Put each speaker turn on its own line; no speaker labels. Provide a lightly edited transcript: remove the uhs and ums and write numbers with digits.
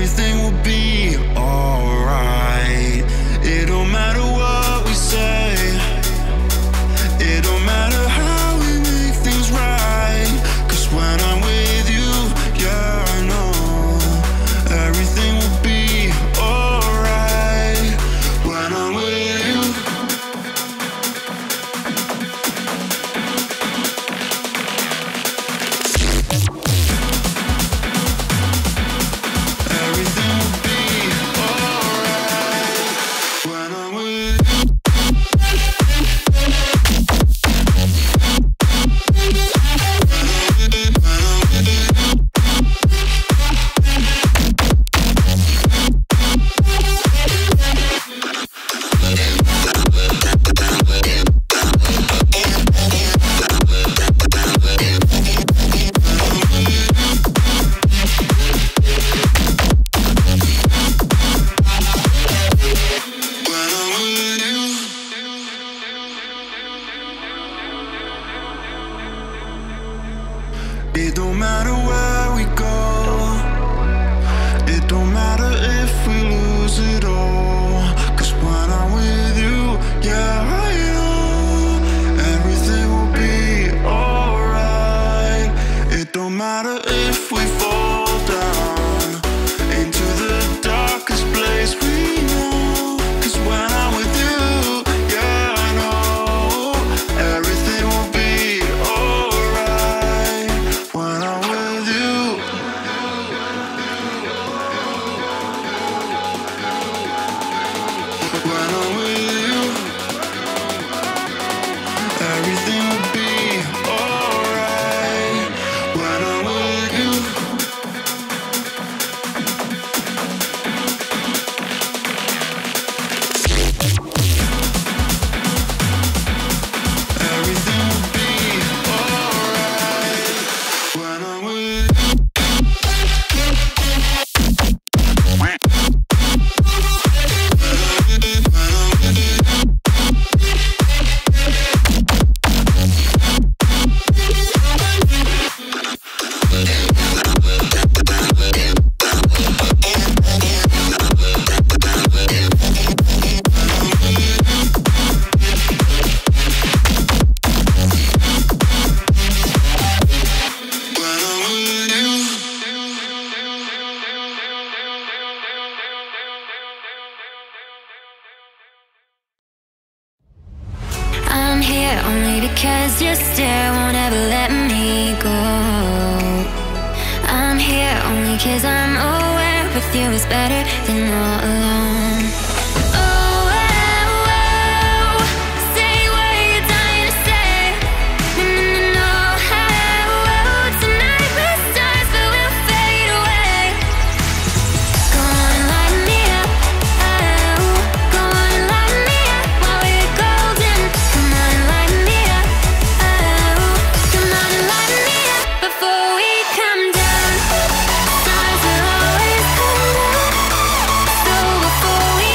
everything will be alright. It don't matter what we say, it don't matter how we make things right. Cause when I'm with you, yeah, I know everything will be alright. When I'm with you, everything will be alright. When I'm with you. It don't matter where we go, it don't matter if we lose it all. Cause when I'm with you, yeah, I know everything will be alright. It don't matter if we fall down into the darkest place we know. Cause when I'm with you, yeah, I know everything will be alright. When I'm with you, when I'm with you, everything will be alright. When I'm with you, everything will be alright. When I'm with you.
I'm here only because your stare won't ever let me go. I'm here only cause I'm aware with you is better than all alone. Oh, oh, oh, say what you're dying to say. No, no, no, no, oh, oh, tonight we're stars but we'll fade away. Go on and light me up, oh, go on and light me up while we're golden. Come on and light me up, oh, come on and light me up before we come down. Stars will always come down, so before we